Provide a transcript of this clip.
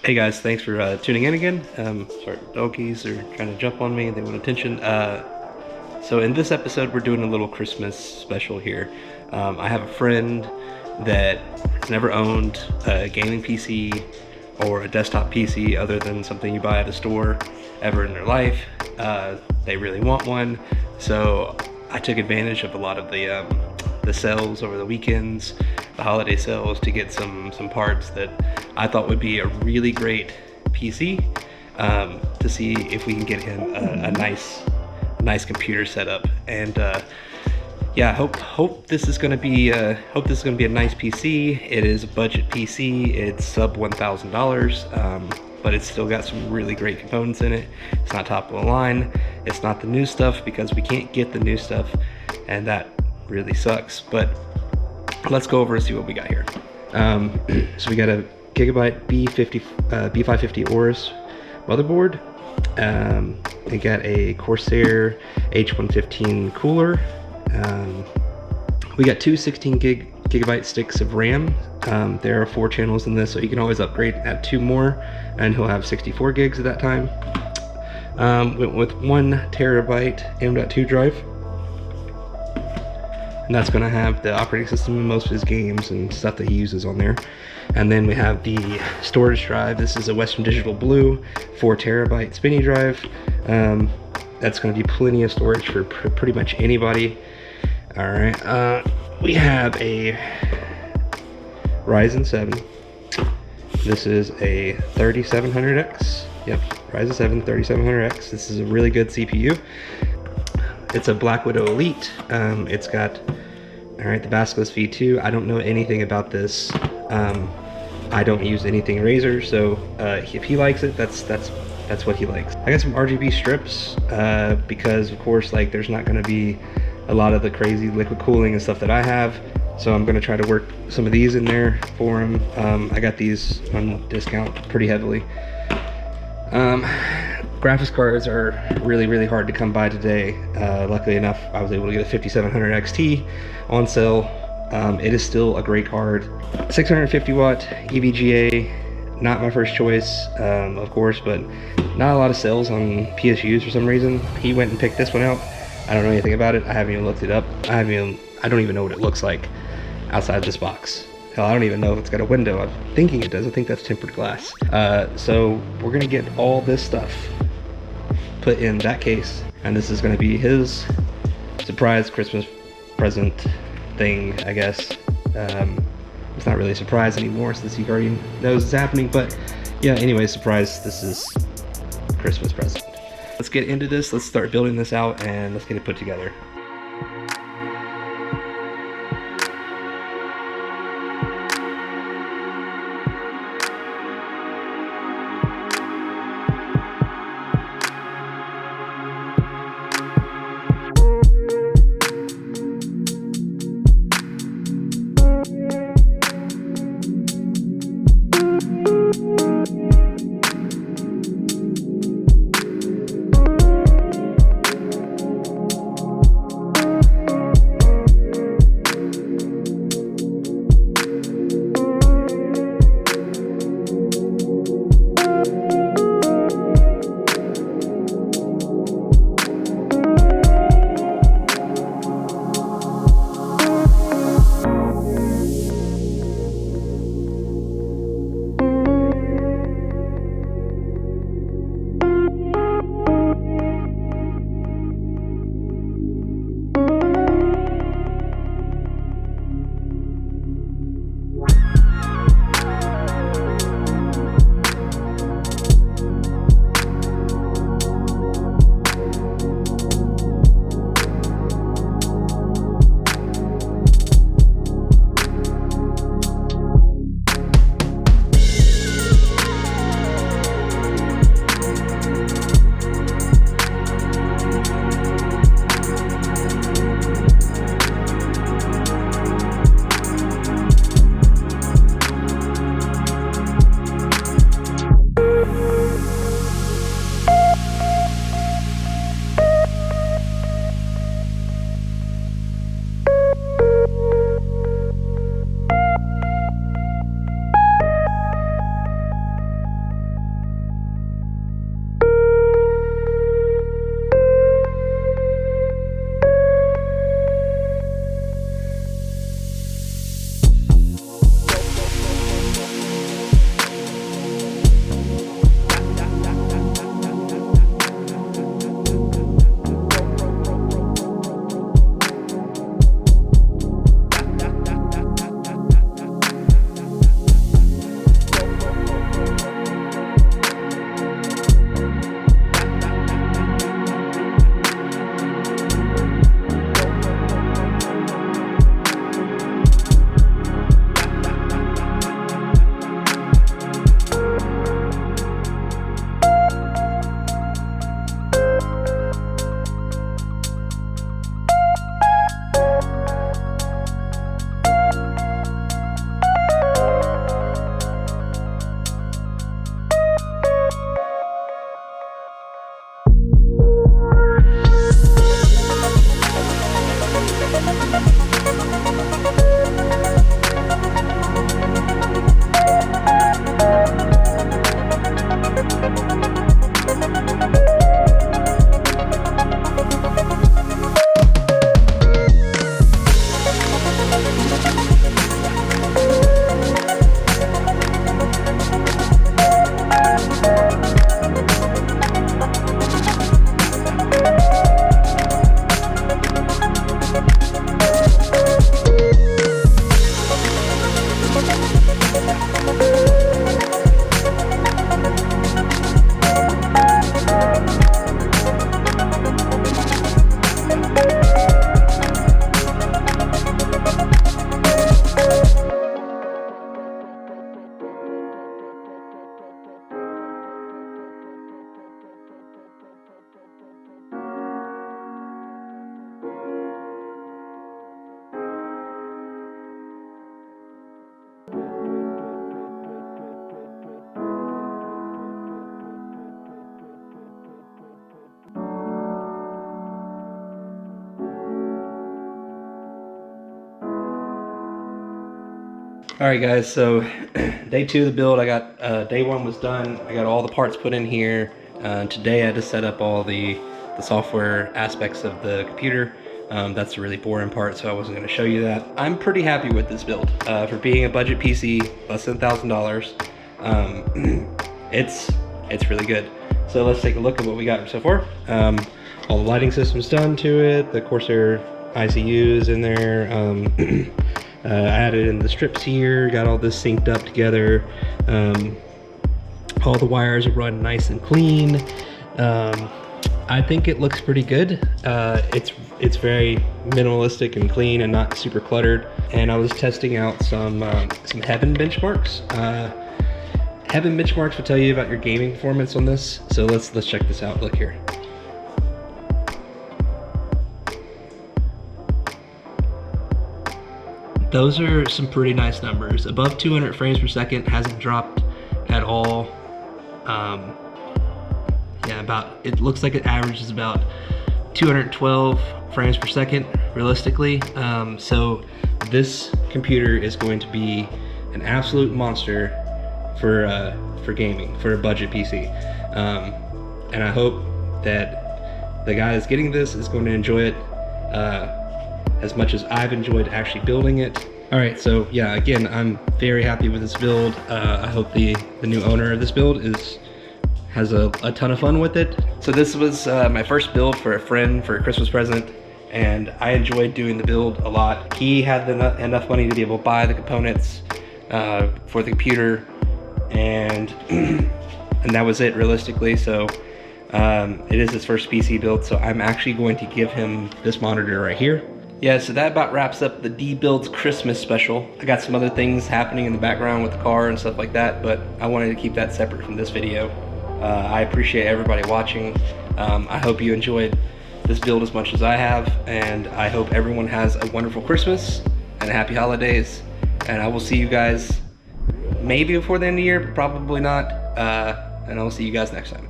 Hey guys, thanks for tuning in again. Sorry, doggies are trying to jump on me. They want attention. So in this episode, we're doing a little Christmas special here. I have a friend that has never owned a gaming PC or a desktop PC other than something you buy at a store ever in their life. They really want one, so I took advantage of a lot of the sales over the weekends, the holiday sales, to get some parts that I thought would be a really great PC, to see if we can get him a nice computer setup. And yeah, hope this is gonna be a nice PC. It is a budget PC. It's sub $1,000, but it's still got some really great components in it. It's not top of the line. It's not the new stuff because we can't get the new stuff, and that really sucks. But let's go over and see what we got here. So we got a Gigabyte B550 Aorus motherboard. We got a Corsair H115 cooler. We got two 16 gigabyte sticks of RAM. There are 4 channels in this, so you can always upgrade, add 2 more, and he'll have 64 gigs at that time. Went with 1 terabyte M.2 drive, and that's going to have the operating system and most of his games and stuff that he uses on there. And then we have the storage drive. This is a Western Digital Blue 4 terabyte spinny drive. That's going to be plenty of storage for pretty much anybody. All right, we have a Ryzen 7. This is a 3700X. Yep, Ryzen 7 3700X. This is a really good CPU. It's a Black Widow Elite. It's got, all right, the Basilisk V2. I don't know anything about this. I don't use anything Razer, so if he likes it, that's what he likes. I got some RGB strips, because of course, like, there's not going to be a lot of the crazy liquid cooling and stuff that I have, so I'm going to try to work some of these in there for him. I got these on discount pretty heavily. Graphics cards are really hard to come by today. Luckily enough, I was able to get a 5700 XT on sale. It is still a great card. 650 watt EVGA, not my first choice, of course, but not a lot of sales on PSUs for some reason. He went and picked this one out. I don't know anything about it. I haven't even looked it up. I don't even know what it looks like outside this box. Hell, I don't even know if it's got a window. I'm thinking it does. I think that's tempered glass. So we're gonna get all this stuff put in that case, and this is gonna be his surprise Christmas present thing, I guess. It's not really a surprise anymore since he already knows it's happening, but yeah, anyway, surprise, this is Christmas present. Let's get into this. Let's start building this out and let's get it put together. All right, guys, so day 2 of the build, I got, day 1 was done. I got all the parts put in here. Today I had to set up all the software aspects of the computer. That's the really boring part, so I wasn't gonna show you that. I'm pretty happy with this build. For being a budget PC, less than $1,000, it's really good. So let's take a look at what we got so far. All the lighting system's done to it. The Corsair ICU's in there. I added in the strips here, got all this synced up together. All the wires are run nice and clean. I think it looks pretty good. It's very minimalistic and clean and not super cluttered. And I was testing out some Heaven benchmarks. Heaven benchmarks will tell you about your gaming performance on this. So let's check this out. Look here. Those are some pretty nice numbers. Above 200 frames per second, hasn't dropped at all. Yeah, it looks like it averages about 212 frames per second, realistically. So this computer is going to be an absolute monster for gaming, for a budget PC. And I hope that the guy that's getting this is going to enjoy it as much as I've enjoyed actually building it. All right, so yeah, again, I'm very happy with this build. I hope the new owner of this build has a ton of fun with it. So this was my first build for a friend for a Christmas present, and I enjoyed doing the build a lot. He had enough money to be able to buy the components for the computer, and and that was it realistically. So it is his first PC build, so I'm actually going to give him this monitor right here. Yeah, so that about wraps up the D-Builds Christmas special. I got some other things happening in the background with the car and stuff like that, but I wanted to keep that separate from this video. I appreciate everybody watching. I hope you enjoyed this build as much as I have, and I hope everyone has a wonderful Christmas and happy holidays. And I will see you guys maybe before the end of the year, but probably not. And I will see you guys next time.